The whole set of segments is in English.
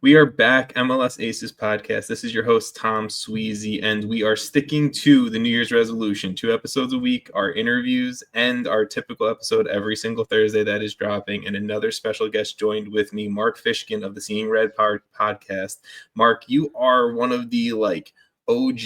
We are back, MLS Aces Podcast. This is your host, Tom Sweezy, and we are sticking to the New Year's resolution. 2 episodes a week, our interviews, and our typical episode every single Thursday that is dropping. And another special guest joined with me, Mark Fishkin of the Seeing Red podcast. Mark, you are one of the, OG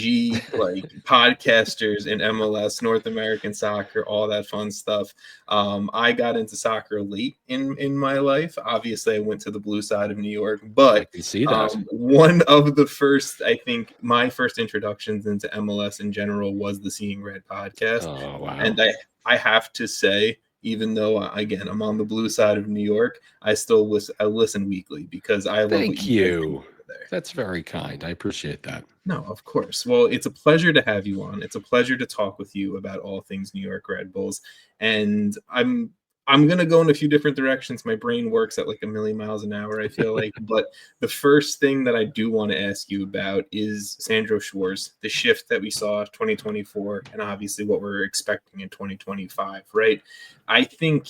podcasters in MLS, North American soccer, all that fun stuff. I got into soccer late in my life. Obviously, I went to the blue side of New York, but I can see that. One of the first, I think, my first introductions into MLS in general was the Seeing Red podcast. Oh, wow. And I have to say, even though, again, I'm on the blue side of New York, I still listen weekly because I love Thank you. That's very kind. I appreciate that. No, of course. Well, it's a pleasure to have you on. It's a pleasure to talk with you about all things New York Red Bulls. And I'm going to go in a few different directions. My brain works at like a million miles an hour, I feel like. But the first thing that I do want to ask you about is Sandro Schwarz, the shift that we saw 2024, and obviously what we're expecting in 2025, right? I think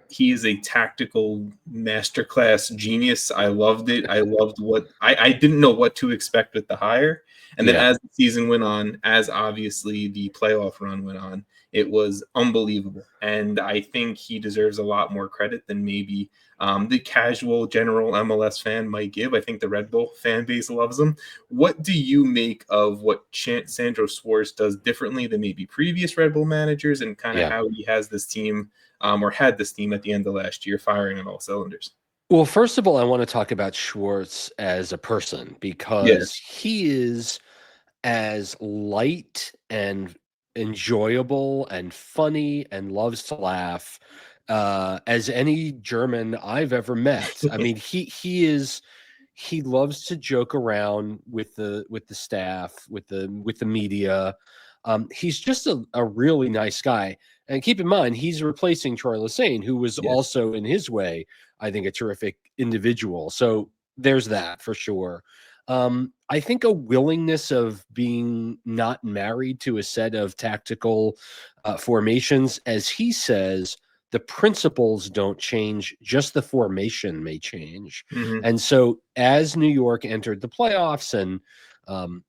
he is a tactical masterclass genius. I loved it. I loved what I didn't know what to expect with the hire. And then as the season went on, as obviously the playoff run went on, it was unbelievable. And I think he deserves a lot more credit than maybe the casual general MLS fan might give. I think the Red Bull fan base loves him. What do you make of what Sandro Schwarz does differently than maybe previous Red Bull managers, and kind of how he has this team or had this team at the end of last year firing on all cylinders? Well, first of all, I want to talk about Schwarz as a person because he is as light and enjoyable and funny and loves to laugh as any German I've ever met. I mean, he loves to joke around with the staff, with the media. He's just a really nice guy. And keep in mind, he's replacing Troy Lesesne, who was also, in his way, I think, a terrific individual. So there's that for sure. I think a willingness of being not married to a set of tactical formations, as he says, the principles don't change, just the formation may change. Mm-hmm. And so as New York entered the playoffs and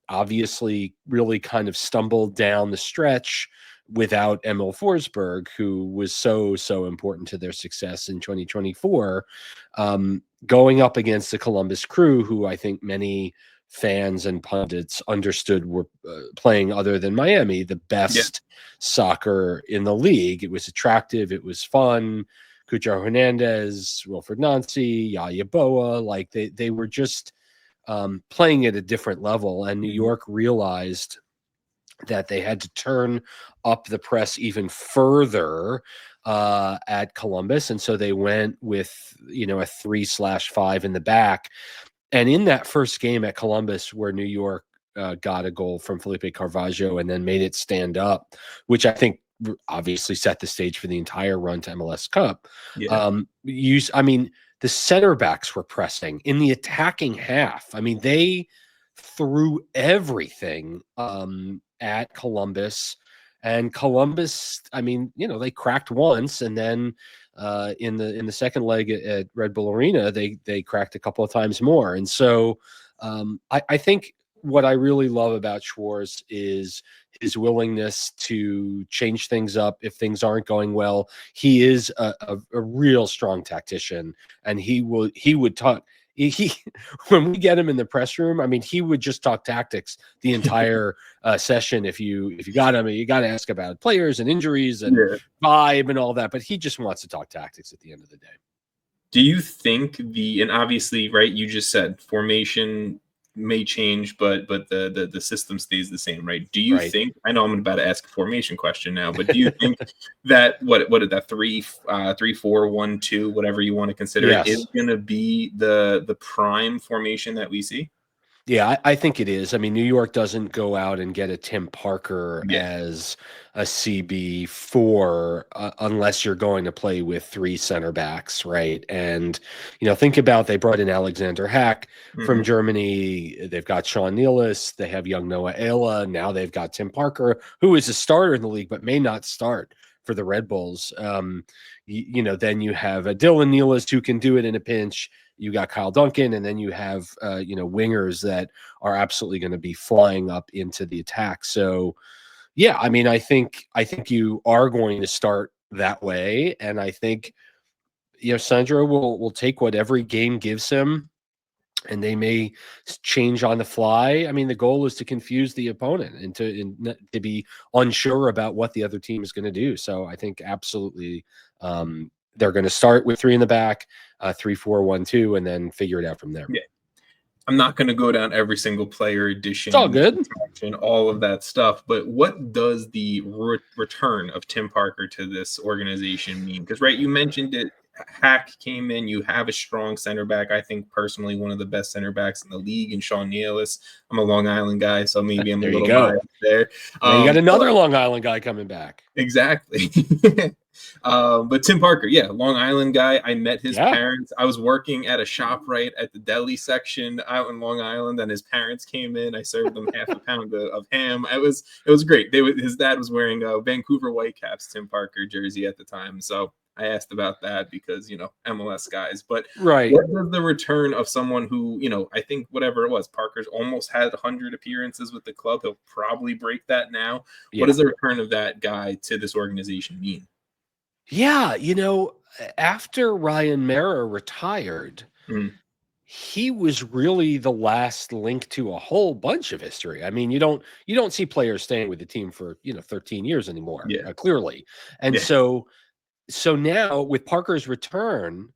obviously really kind of stumbled down the stretch without Emil Forsberg, who was so important to their success in 2024, going up against the Columbus Crew, who I think many fans and pundits understood were playing, other than Miami, the best soccer in the league. It was attractive. It was fun. Cucho Hernandez, Wilfred Nancy, Yaya Boa, like they were just playing at a different level. And New York realized that they had to turn up the press even further at Columbus. And so they went with, a 3/5 in the back. And in that first game at Columbus, where New York got a goal from Felipe Carvalho and then made it stand up, which I think obviously set the stage for the entire run to MLS Cup. The center backs were pressing in the attacking half. I mean, they threw everything at Columbus, and Columbus, they cracked once, and then in the second leg at Red Bull Arena, they cracked a couple of times more. And so I think what I really love about Schwarz is his willingness to change things up if things aren't going well. He is a real strong tactician, and he would talk. When we get him in the press room, he would just talk tactics the entire session. If you got him, you got to ask about players and injuries and vibe and all that. But he just wants to talk tactics at the end of the day. Do you think and obviously, right, you just said formation may change, but the system stays the same, right? Do you think, I know I'm about to ask a formation question now, but do you think that what is that 3-4-1-2, whatever you want to consider it, is going to be the prime formation that we see? Yeah, I think it is. New York doesn't go out and get a Tim Parker as a CB4 unless you're going to play with 3 center backs, right? And, think about, they brought in Alexander Hack from Germany. They've got Sean Nealis. They have young Noah Ayla. Now they've got Tim Parker, who is a starter in the league but may not start for the Red Bulls. Then you have a Dylan Nealis who can do it in a pinch. you got Kyle Duncan, and then you have wingers that are absolutely going to be flying up into the attack. So yeah, I mean, I think you are going to start that way, and I think Sandro will take what every game gives him, and they may change on the fly. I mean, the goal is to confuse the opponent and to be unsure about what the other team is going to do. So I think absolutely they're going to start with 3 in the back, 3-4-1-2, and then figure it out from there. Yeah. I'm not going to go down every single player addition, it's all good, all of that stuff. But what does the return of Tim Parker to this organization mean? Because, right, you mentioned it. Hack came in. You have a strong center back. I think personally one of the best center backs in the league, and Sean Nealis. I'm a Long Island guy, so maybe I'm a little biased there. You got another Long Island guy coming back. Exactly. But Tim Parker, Long Island guy. I met his parents. I was working at a shop right at the deli section out in Long Island, and his parents came in. I served them half a pound of ham. It was great. His dad was wearing a Vancouver Whitecaps Tim Parker jersey at the time, so I asked about that because, MLS guys. But right, what was the return of someone who, I think whatever it was, Parker's almost had 100 appearances with the club. He'll probably break that now. Yeah. What does the return of that guy to this organization mean? Yeah, after Ryan Mara retired, he was really the last link to a whole bunch of history. I mean, you don't see players staying with the team for 13 years anymore, clearly. And so now with Parker's return,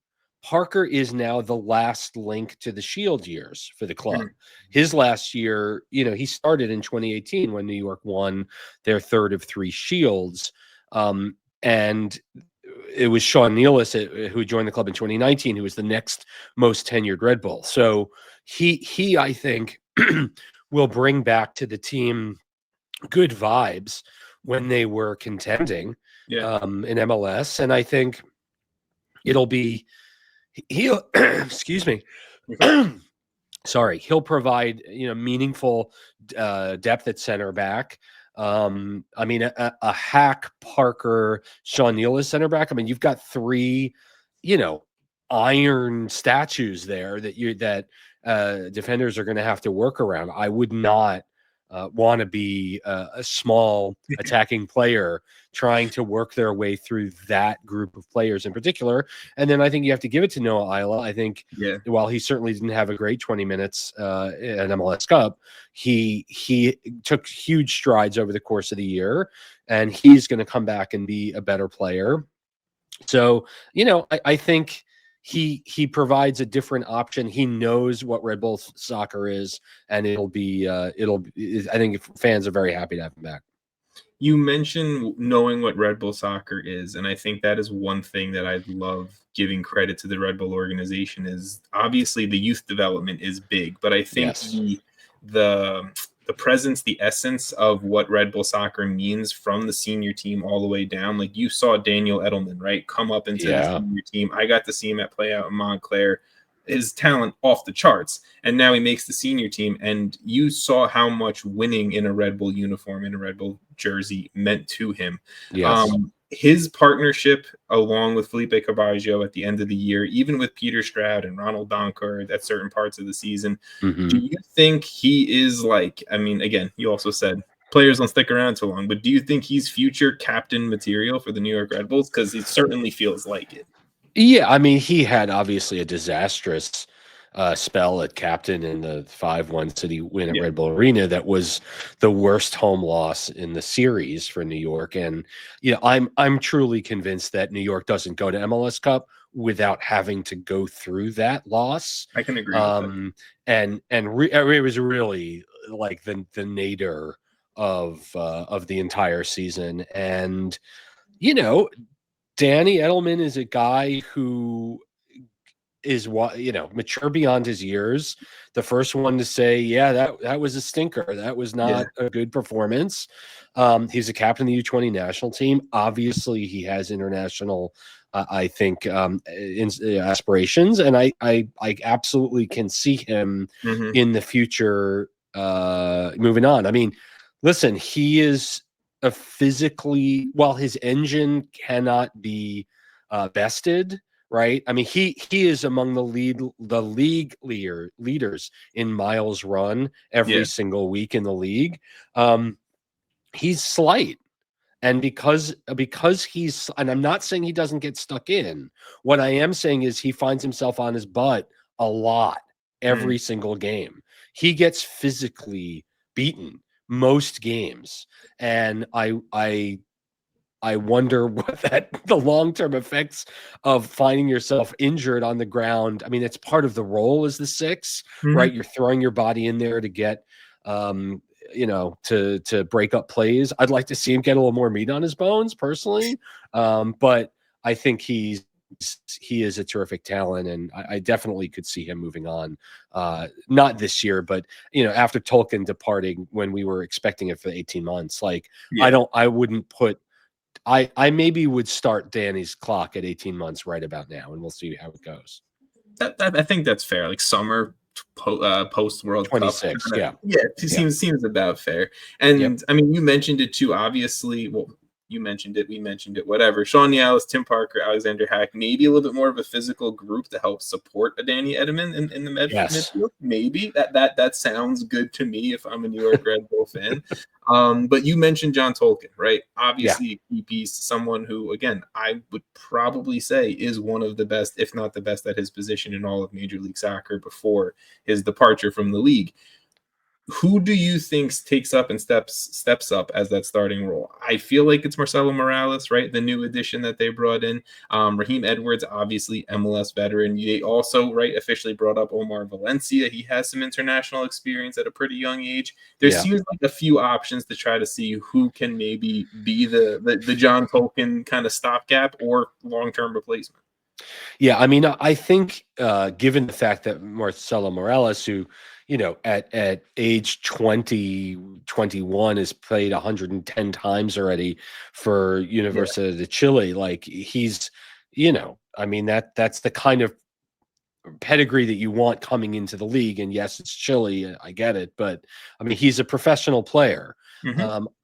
Parker is now the last link to the Shield years for the club. His last year, he started in 2018 when New York won their third of 3 Shields. And it was Sean Nealis who joined the club in 2019, who was the next most tenured Red Bull. So he I think, will bring back to the team good vibes when they were contending in MLS. And I think it'll be he'll excuse me. Sorry, he'll provide meaningful depth at center back. I mean, a Hack, Parker, Sean Nealis center back. I mean, you've got 3, iron statues there that defenders are going to have to work around. I would not want to be a small attacking player trying to work their way through that group of players in particular. And then I think you have to give it to Noah Isla. I think while he certainly didn't have a great 20 minutes at MLS Cup, he took huge strides over the course of the year, and he's going to come back and be a better player. So, I think he provides a different option. He knows what Red Bull soccer is, and I think fans are very happy to have him back. You mentioned knowing what Red Bull soccer is, and I think that is one thing that I love giving credit to the Red Bull organization is obviously the youth development is big, but I think the presence, the essence of what Red Bull soccer means from the senior team all the way down. Like you saw Daniel Edleman, right, come up into the senior team. I got to see him play out in Montclair. His talent off the charts, and now he makes the senior team. And you saw how much winning in a Red Bull uniform, in a Red Bull jersey, meant to him. His partnership along with Felipe Carvalho at the end of the year, even with Peter Stroud and Ronald Donker at certain parts of the season, do you think he is again, you also said players don't stick around too long, but do you think he's future captain material for the New York Red Bulls? Because it certainly feels like it. Yeah, I mean, he had obviously a disastrous spell at captain in the 5-1 City win at Red Bull Arena. That was the worst home loss in the series for New York. And I'm truly convinced that New York doesn't go to MLS Cup without having to go through that loss. I can agree with that. It was really like the nadir of the entire season. And Danny Edelman is a guy who is mature beyond his years. The first one to say, that was a stinker. That was not a good performance. He's a captain of the U20 national team. Obviously, he has international, I think, aspirations, and I absolutely can see him in the future moving on. I mean, listen, he is while his engine cannot be bested, right? I mean, he is among the league leaders in miles run every Yeah. single week in the league. He's slight. And because he's, and I'm not saying he doesn't get stuck in. What I am saying is he finds himself on his butt a lot every single game. He gets physically beaten most games, and I wonder what the long-term effects of finding yourself injured on the ground. I mean, it's part of the role as the 6, right? You're throwing your body in there to get to break up plays. I'd like to see him get a little more meat on his bones personally. But I think he is a terrific talent, and I definitely could see him moving on. Not this year, but after Tolkin departing when we were expecting it for 18 months. Like I wouldn't put I maybe would start Danny's clock at 18 months right about now, and we'll see how it goes. I think that's fair. Like summer post World Cup. 26, yeah. It seems about fair. And I mean, you mentioned it too. Obviously, well, you mentioned it, we mentioned it, whatever. Sean Yalis, Tim Parker, Alexander Hack, maybe a little bit more of a physical group to help support a Danny Edleman in the midfield. Maybe that sounds good to me if I'm a New York Red Bull fan. But you mentioned John Tolkin, right? Obviously, a key piece, someone who, again, I would probably say is one of the best, if not the best, at his position in all of Major League Soccer before his departure from the league. Who do you think takes up and steps up as that starting role? I feel like it's Marcelo Morales, right? The new addition that they brought in. Raheem Edwards, obviously MLS veteran. They also, right, officially brought up Omar Valencia. He has some international experience at a pretty young age. There seems like a few options to try to see who can maybe be the John Tolkin kind of stopgap or long-term replacement. Yeah, I mean, I think given the fact that Marcelo Morales, who at age 20, 21 has played 110 times already for Universidad de Chile. Like he's, I mean, that's the kind of pedigree that you want coming into the league. And yes, it's Chile. I get it. But I mean, he's a professional player.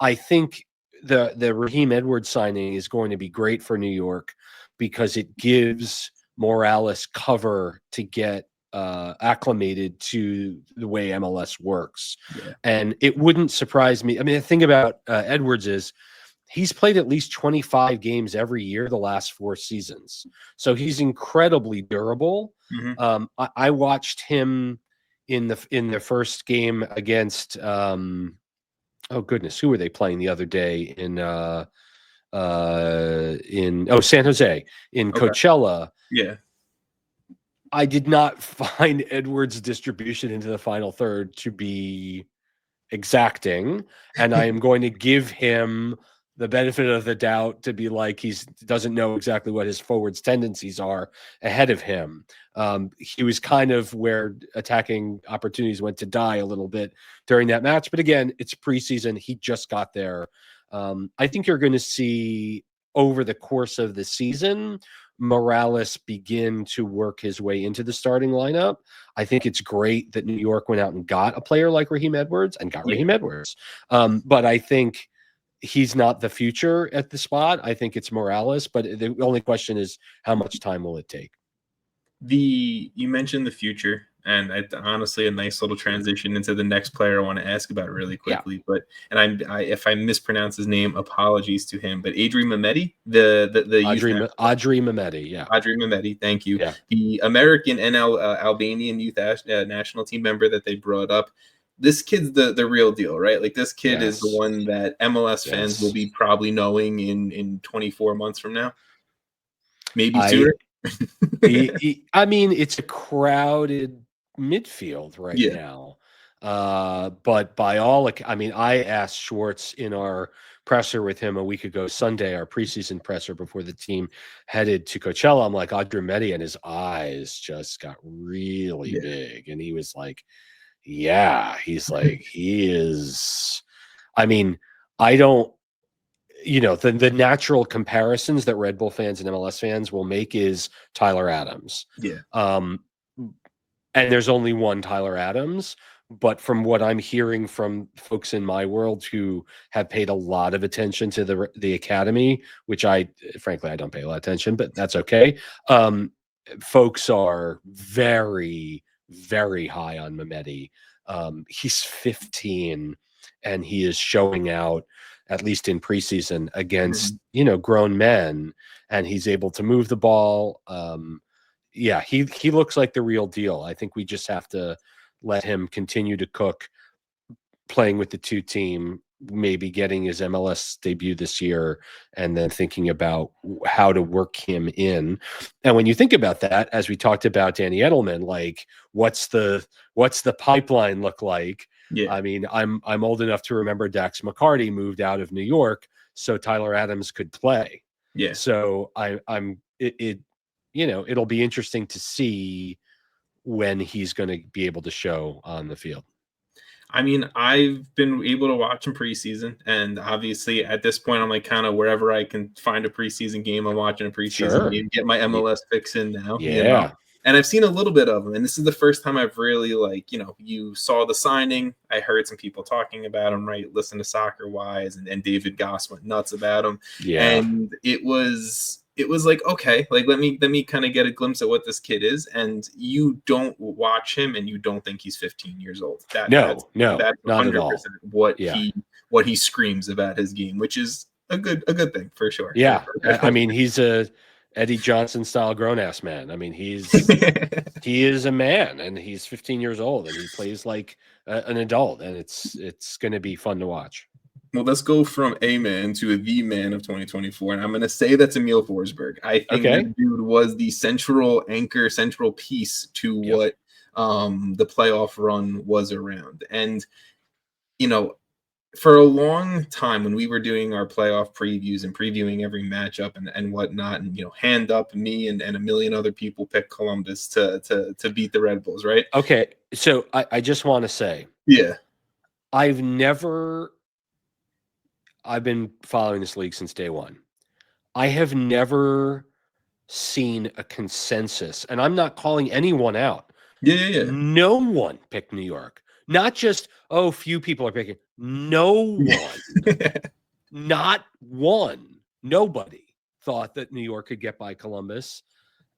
I think the Raheem Edwards signing is going to be great for New York because it gives Morales cover to get acclimated to the way MLS works. And it wouldn't surprise me. I mean, the thing about Edwards is he's played at least 25 games every year the last 4 seasons. So he's incredibly durable. I watched him in the first game against oh goodness, who were they playing the other day in San Jose in Coachella. I did not find Edwards' distribution into the final third to be exacting, and I am going to give him the benefit of the doubt to be like he doesn't know exactly what his forwards' tendencies are ahead of him. He was kind of where attacking opportunities went to die a little bit during that match, but again, it's preseason. He just got there. I think you're going to see over the course of the season Morales begin to work his way into the starting lineup. I think it's great that New York went out and got a player like Raheem Edwards Raheem Edwards. But I think he's not the future at the spot. I think it's Morales, but the only question is how much time will it take? You mentioned the future, and honestly, a nice little transition into the next player I want to ask about really quickly. But if I mispronounce his name, apologies to him. But Adri Mehmeti, Adri Mehmeti, Adri Mehmeti, thank you. Yeah. The American and Albanian youth national team member that they brought up. This kid's the real deal, right? Like this kid is the one that MLS fans will be probably knowing in 24 months from now, maybe sooner. I mean, it's a crowded midfield right now. But by all, I mean, I asked Schwartz in our presser with him a week ago, Sunday, our preseason presser before the team headed to Coachella. I'm like, Adri Mehmeti, and his eyes just got really big. And he was like, he's like, he is. I mean, I don't. The natural comparisons that Red Bull fans and MLS fans will make is Tyler Adams. And there's only one Tyler Adams, But from what I'm hearing from folks in my world who have paid a lot of attention to the academy, which frankly, I don't pay a lot of attention, but that's okay. Folks are very, very high on Mehmeti. He's 15 and he is showing out, at least in preseason, against, grown men, and he's able to move the ball. Yeah, he looks like the real deal. I think we just have to let him continue to cook, playing with the two team, maybe getting his MLS debut this year, and then thinking about how to work him in. And when you think about that, as we talked about Danny Edelman, like what's the pipeline look like? Yeah. I mean, I'm old enough to remember Dax McCarty moved out of New York so Tyler Adams could play. Yeah. So it'll be interesting to see when he's going to be able to show on the field. I mean, I've been able to watch him preseason, and obviously at this point, I'm like kind of wherever I can find a preseason game, I'm watching a preseason game, get my MLS fix in now. Yeah. And I've seen a little bit of him, and this is the first time I've really you saw the signing. I heard some people talking about him, right? Listen to Soccer Wise, and David Goss went nuts about him. Yeah. And it was like, okay, like let me kind of get a glimpse at what this kid is. And you don't watch him and you don't think he's 15 years old. That's not at all. What he screams about his game, which is a good thing for sure. Yeah. I mean, he's a Eddie Johnson style grown ass man. I mean, he is a man, and he's 15 years old, and he plays like an adult, and it's going to be fun to watch. Well, let's go from a man to the man of 2024, and I'm going to say that's Emil Forsberg. I think the dude was the central anchor, central piece to what the playoff run was around. And, for a long time when we were doing our playoff previews and previewing every matchup and whatnot, and, hand up, me and a million other people picked Columbus to beat the Red Bulls, right? Okay, so I just want to say, I've been following this league since day one. I have never seen a consensus, and I'm not calling anyone out. Yeah. No one picked New York. Not just, few people are picking. No one. Not one. Nobody thought that New York could get by Columbus,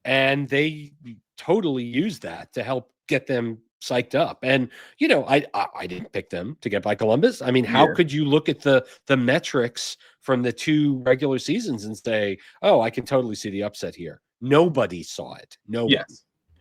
and they totally used that to help get them psyched up. And I didn't pick them to get by Columbus. I mean, how could you look at the metrics from the two regular seasons and say, I can totally see the upset here? Nobody saw it. No one.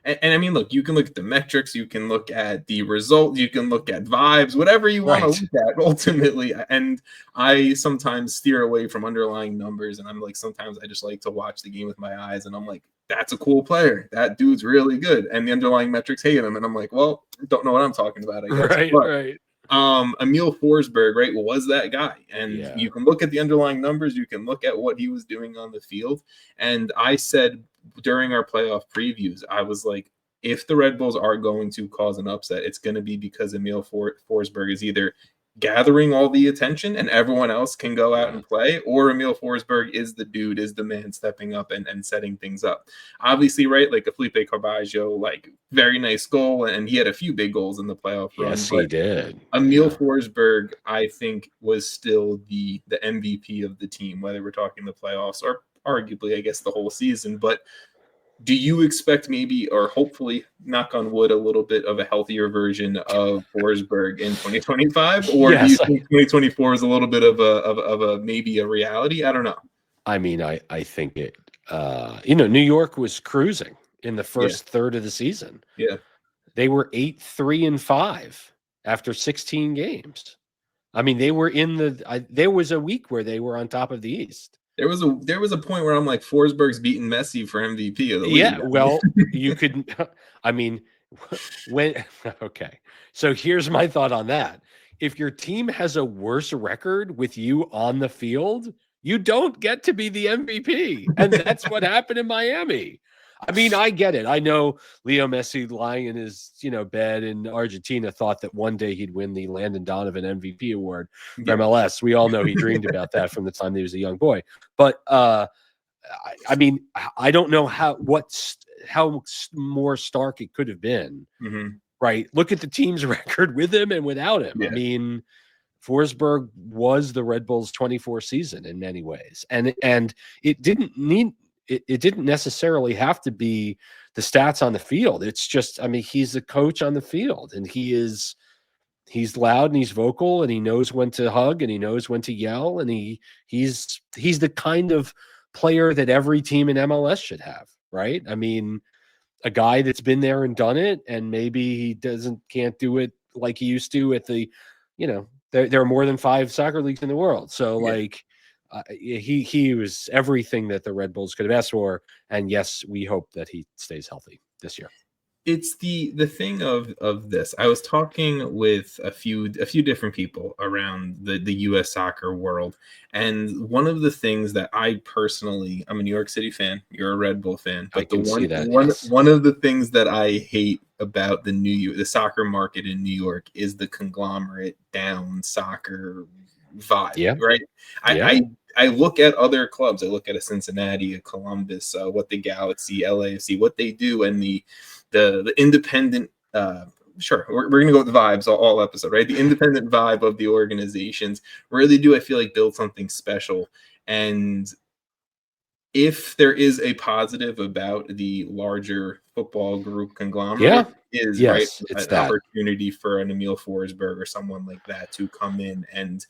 And I mean, look, you can look at the metrics, you can look at the result, you can look at vibes, whatever you want to look at ultimately. And I sometimes steer away from underlying numbers, and I'm like, sometimes I just like to watch the game with my eyes, and I'm like, that's a cool player. That dude's really good. And the underlying metrics hate him. And I'm like, well, don't know what I'm talking about, I guess. Right. Emil Forsberg, right, was that guy. And you can look at the underlying numbers, you can look at what he was doing on the field. And I said during our playoff previews, I was like, if the Red Bulls are going to cause an upset, it's going to be because Emil Forsberg is either gathering all the attention and everyone else can go out and play, or Emil Forsberg is the dude, is the man stepping up and setting things up. Obviously, right, like a Felipe Carbaggio, like very nice goal, and he had a few big goals in the playoff run. Yes, he did. Emil Forsberg, I think, was still the MVP of the team, whether we're talking the playoffs or arguably, I guess, the whole season. But do you expect maybe, or hopefully, knock on wood, a little bit of a healthier version of Forsberg in 2025? Or do you think 2024 is a little bit of a maybe a reality? I don't know. I mean, I think it, New York was cruising in the first third of the season. Yeah. They were 8-3-5 after 16 games. I mean, they were there was a week where they were on top of the East. There was a point where I'm like, Forsberg's beating Messi for MVP of the league. Yeah, well, you could. I mean, okay. So here's my thought on that. If your team has a worse record with you on the field, you don't get to be the MVP, and that's what happened in Miami. I mean, I get it. I know Leo Messi, lying in his bed in Argentina, thought that one day he'd win the Landon Donovan MVP award for MLS. We all know he dreamed about that from the time he was a young boy. But I don't know how more stark it could have been, right? Look at the team's record with him and without him. Yeah. I mean, Forsberg was the Red Bulls 24 season in many ways. And it didn't necessarily have to be the stats on the field. It's just, I mean, he's the coach on the field, and he's loud and he's vocal, and he knows when to hug and he knows when to yell. And he's the kind of player that every team in MLS should have, right? I mean, a guy that's been there and done it, and maybe he can't do it like he used to at the, there are more than 5 soccer leagues in the world. So he was everything that the Red Bulls could have asked for. And yes, we hope that he stays healthy this year. It's the thing of this. I was talking with a few different people around the U.S. soccer world, and one of the things that I'm a New York City fan. You're a Red Bull fan, but one of the things that I hate about the soccer market in New York is the conglomerate down soccer vibe. Yeah. Right. Yeah. I look at other clubs. I look at a Cincinnati, a Columbus, what the Galaxy, LAFC, what they do, and the independent, sure, we're going to go with the vibes all episode, right? The independent vibe of the organizations really do, I feel like, build something special. And if there is a positive about the larger football group conglomerate, right, an opportunity for an Emil Forsberg or someone like that to come in and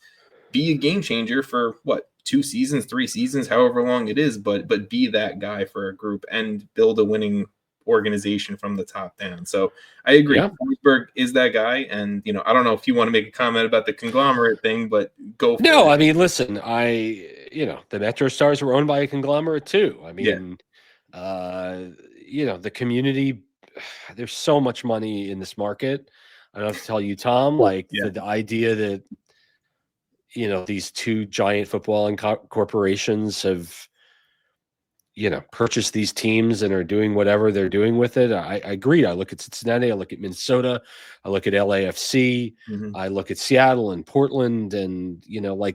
be a game changer for 2 seasons, 3 seasons, however long it is, but be that guy for a group and build a winning organization from the top down. So I agree. Yeah. Forsberg is that guy. And, I don't know if you want to make a comment about the conglomerate thing, but go for it. No, I mean, listen, the Metro Stars were owned by a conglomerate too. I mean, the community, there's so much money in this market. I don't have to tell you, Tom, the idea that, these 2 giant football corporations have, purchase these teams and are doing whatever they're doing with it. I agree. I look at Cincinnati, I look at Minnesota, I look at LAFC, I look at Seattle and Portland, and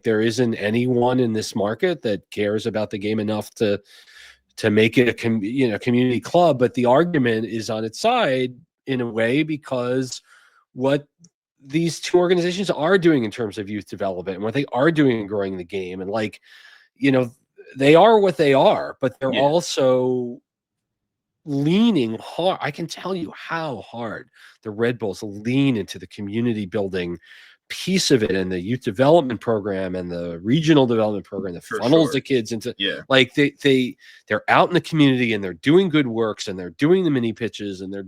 there isn't anyone in this market that cares about the game enough to make it a community club. But the argument is on its side in a way, because what these 2 organizations are doing in terms of youth development and what they are doing in growing the game, and they are what they are, but they're also leaning hard. I can tell you how hard the Red Bulls lean into the community building piece of it, and the youth development program and the regional development program that funnels the kids into they're out in the community, and they're doing good works, and they're doing the mini pitches, and they're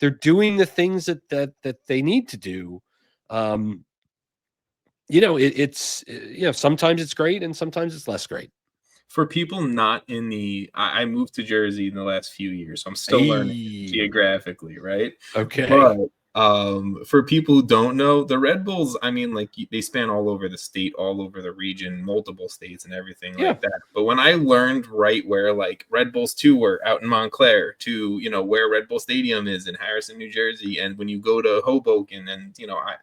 doing the things that they need to do. It's sometimes it's great and sometimes it's less great. For people not in I moved to Jersey in the last few years, so I'm still learning geographically, right? Okay. But for people who don't know, the Red Bulls, I mean, they span all over the state, all over the region, multiple states and everything like that. But when I learned where Red Bulls 2 were out in Montclair to, where Red Bull Stadium is in Harrison, New Jersey, and when you go to Hoboken, and, I've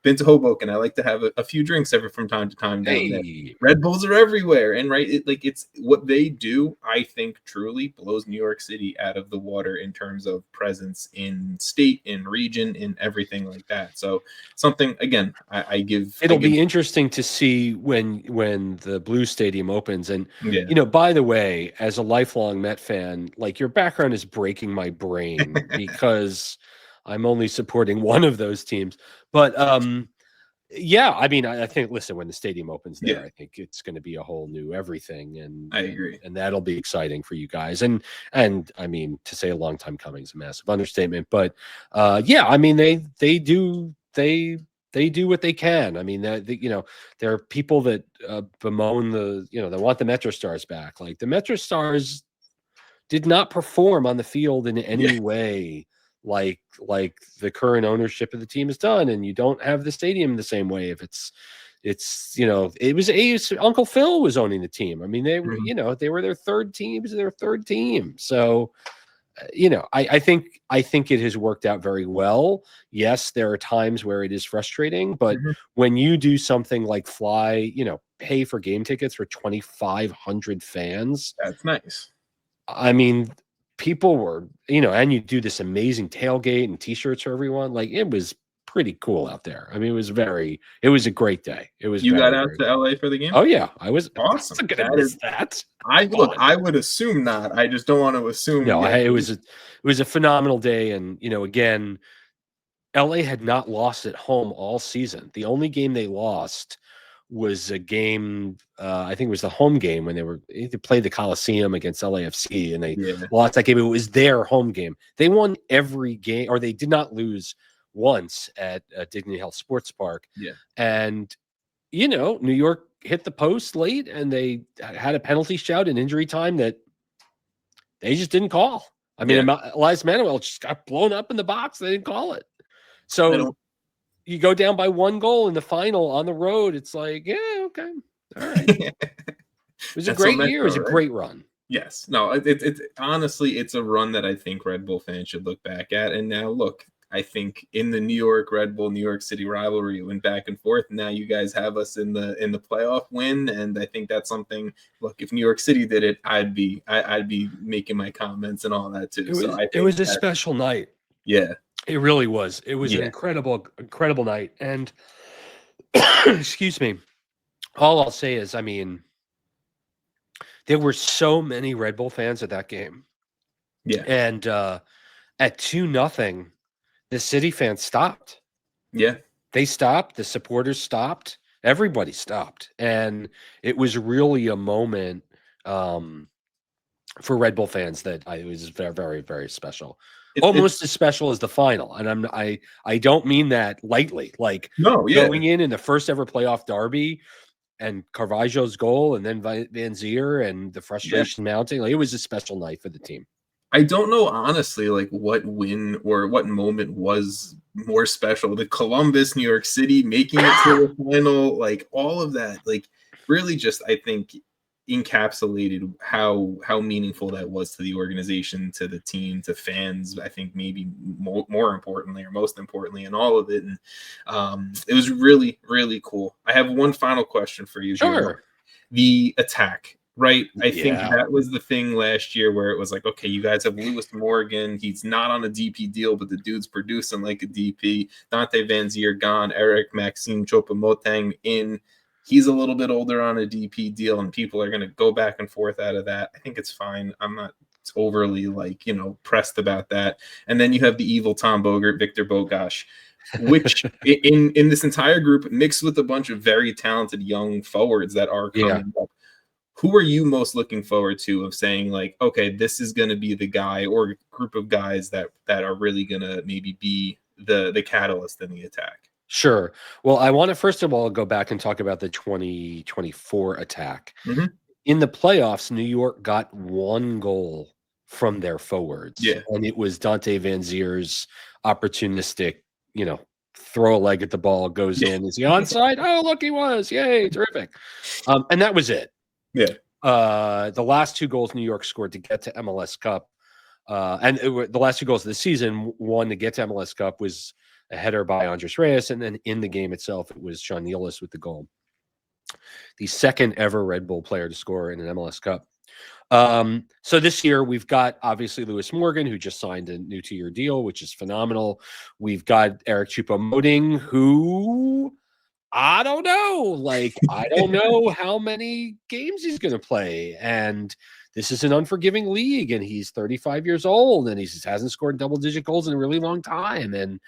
been to Hoboken, I like to have a few drinks from time to time down there. Red Bulls are everywhere. And it's what they do, I think, truly blows New York City out of the water in terms of presence in state, in region, in everything like that. So something, again, it'll be interesting to see when the Blue Stadium opens. And, by the way, as a lifelong Met fan, your background is breaking my brain because I'm only supporting one of those teams. But I mean, I think, listen, when the stadium opens there, I think it's going to be a whole new everything. And I agree. And that'll be exciting for you guys. And I mean, to say a long time coming is a massive understatement. But I mean, they do what they can. I mean, there are people that bemoan they want the Metro Stars back. The Metro Stars did not perform on the field in any way like the current ownership of the team has done, and you don't have the stadium the same way. If it was Uncle Phil was owning the team. I mean, they were they were their third team. So I think it has worked out very well. Yes, there are times where it is frustrating, but when you do something like pay for game tickets for 2,500 fans, that's nice. I mean, people were, and you do this amazing tailgate and t-shirts for everyone. Like, it was pretty cool out there. I mean, it was a great day. It was You got very, out very to LA for the game? Oh yeah, I was Awesome. not gonna That miss is, that. I would assume not. I just don't want to assume. No, it was a phenomenal day. And again, LA had not lost at home all season. The only game they lost was a game, I think it was the home game when they played the Coliseum against LAFC, and they lost that game. It was their home game. They won every game, or they did not lose once at Dignity Health Sports Park. Yeah. And, New York hit the post late, and they had a penalty shout in injury time that they just didn't call. I mean, Elias Manuel just got blown up in the box. They didn't call it. So you go down by 1 goal in the final on the road. It's like, yeah, okay. All right. It was a great year. It was a great run. Yes. No, it's honestly, it's a run that I think Red Bull fans should look back at. And now look, I think in the New York Red Bull, New York City rivalry, it went back and forth. Now you guys have us in the playoff win. And I think that's something, look, if New York City did it, I'd be making my comments and all that too. It was a special night. Yeah. It really was. It was an incredible, incredible night. And excuse me, all I'll say is, I mean, there were so many Red Bull fans at that game. Yeah. And at 2-0, the City fans stopped. Yeah. They stopped. The supporters stopped. Everybody stopped. And it was really a moment for Red Bull fans that it was very, very, very special. Almost as special as the final. And I don't mean that lightly. Like, going in the first ever playoff derby and Carvajo's goal and then Van Zier and the frustration mounting, like, it was a special night for the team. I don't know, honestly, like what win or what moment was more special. The Columbus, New York City, making it to the final, like all of that, like really just, I think, encapsulated how meaningful that was to the organization, to the team, to fans. I think maybe more importantly, or most importantly, in all of it. And it was really, really cool. I have one final question for you. Sure. The attack, right? I think that was the thing last year where it was like, okay, you guys have Lewis Morgan. He's not on a DP deal, but the dude's producing like a DP. Dante Van Zier gone. Eric Maxime Choupo-Moting in. He's a little bit older on a DP deal, and people are going to go back and forth out of that. I think it's fine. I'm not overly pressed about that. And then you have the evil Tom Bogert, Victor Bogash, which in this entire group, mixed with a bunch of very talented young forwards that are coming up. Who are you most looking forward to of saying, like, okay, this is going to be the guy or group of guys that are really going to maybe be the catalyst in the attack? Sure. Well, I want to first of all go back and talk about the 2024 attack. Mm-hmm. In the playoffs, New York got 1 goal from their forwards. Yeah. And it was Dante Van Zier's opportunistic, throw a leg at the ball, goes in. Is he onside? Oh, look, he was. Yay, terrific. And that was it. Yeah. The last 2 goals New York scored to get to MLS Cup, the last 2 goals of the season, one to get to MLS Cup was a header by Andres Reyes, and then in the game itself, it was Sean Nealis with the goal. The second ever Red Bull player to score in an MLS Cup. So this year, we've got, obviously, Lewis Morgan, who just signed a new 2-year deal, which is phenomenal. We've got Eric Choupo-Moting, who I don't know. Like, I don't know how many games he's going to play. And this is an unforgiving league, and he's 35 years old, and he hasn't scored double-digit goals in a really long time. And,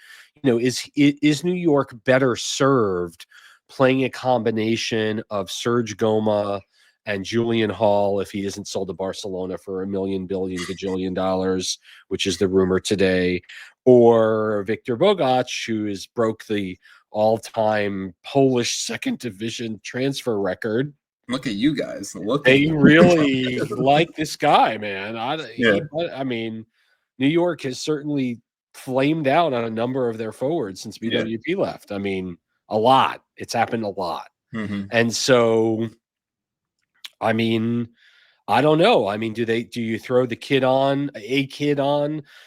is New York better served playing a combination of Serge Goma and Julian Hall if he isn't sold to Barcelona for $1 million billion gajillion dollars, which is the rumor today, or Victor Bogac, who has broke the all-time Polish second division transfer record. Look at you guys. They really like this guy, man. I mean, New York has certainly flamed out on a number of their forwards since BWP left. I mean, a lot. It's happened a lot. Mm-hmm. And so, I mean, I don't know. I mean, do you throw a kid on,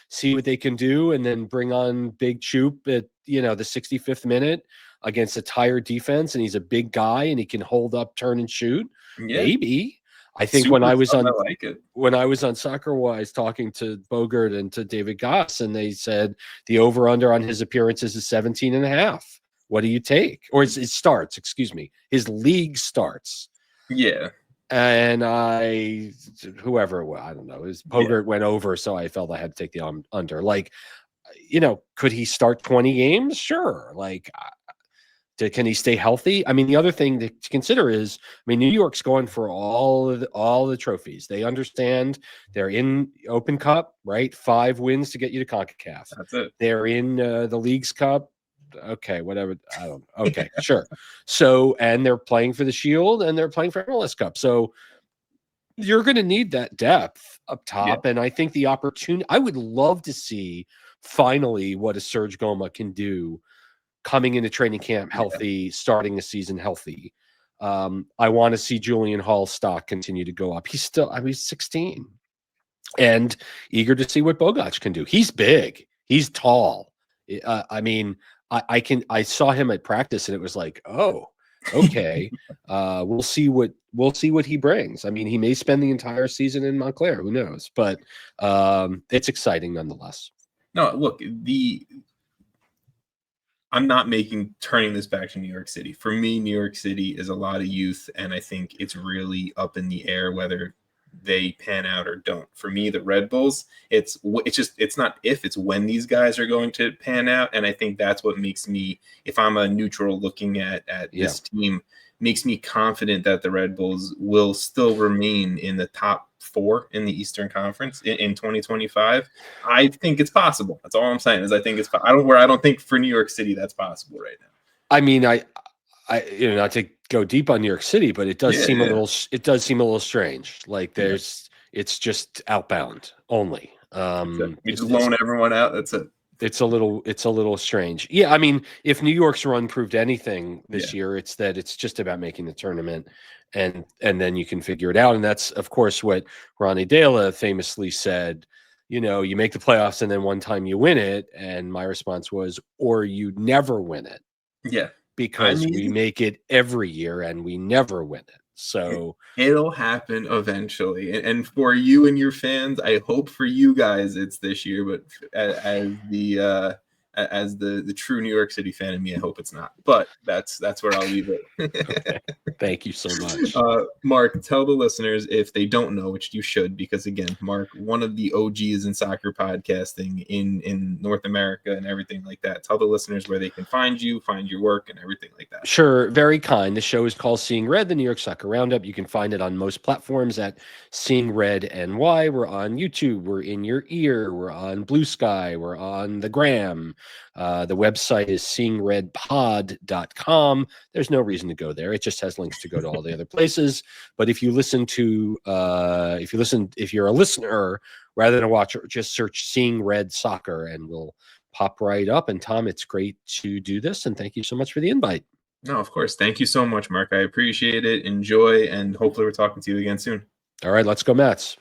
see what they can do, and then bring on Big Choop at, the 65th minute against a tired defense, and he's a big guy and he can hold up, turn and shoot? Maybe. I think when I was on like it. When I was on Soccer Wise talking to Bogert and to David Goss, and they said the over under on his appearances is 17.5. What do you take? Or it starts, excuse me. His league starts. Yeah. And whoever it was, I don't know. His Bogert went over, so I felt I had to take the under. Like, could he start 20 games? Sure. Like, can he stay healthy? I mean, the other thing to consider is, New York's going for all the trophies. They understand they're in Open Cup, right? 5 wins to get you to CONCACAF. That's it. They're in the Leagues Cup. Okay, whatever. I don't know. Okay, sure. So, and they're playing for the Shield and they're playing for MLS Cup. So you're going to need that depth up top. And I think the opportunity, I would love to see finally what a Serge Goma can do coming into training camp healthy, starting the season healthy. I want to see Julian Hall's stock continue to go up. He's 16 and eager to see what Bogac can do. He's big. He's tall. I saw him at practice and it was like, oh, okay. We'll see what he brings. I mean, he may spend the entire season in Montclair. Who knows? But it's exciting nonetheless. No, look, I'm not turning this back to New York City. For me, New York City is a lot of youth, and I think it's really up in the air whether they pan out or don't. For me, the Red Bulls, it's not if, it's when these guys are going to pan out, and I think that's what makes me, if I'm a neutral looking at this team, makes me confident that the Red Bulls will still remain in the top 4 in the Eastern Conference in 2025. I think it's possible. That's all I'm saying is I think I don't think for New York City that's possible right now. I mean, I not to go deep on New York City, but it does seem a little strange. Like it's just outbound only. We just loan everyone out. That's it. It's a little strange. Yeah, I mean, if New York's run proved anything this year, it's that it's just about making the tournament, and then you can figure it out. And that's, of course, what Ronnie Dela famously said. You make the playoffs and then one time you win it. And my response was, or you never win it. Yeah, because we make it every year and we never win it. So it'll happen eventually. And for you and your fans, I hope for you guys it's this year, but as the true New York City fan in me, I hope it's not. But that's where I'll leave it. Okay. Thank you so much. Mark, tell the listeners, if they don't know, which you should, because again, Mark, one of the OGs in soccer podcasting in North America and everything like that. Tell the listeners where they can find you, find your work, and everything like that. Sure. Very kind. The show is called Seeing Red, the New York Soccer Roundup. You can find it on most platforms at Seeing Red NY. We're on YouTube. We're in your ear. We're on Blue Sky. We're on the Gram. The website is seeingredpod.com. There's no reason to go there. It just has links to go to all the other places. But if you're a listener, rather than a watcher, just search Seeing Red Soccer and we'll pop right up. And Tom, it's great to do this. And thank you so much for the invite. No, of course. Thank you so much, Mark. I appreciate it. Enjoy. And hopefully we're talking to you again soon. All right, let's go Mets.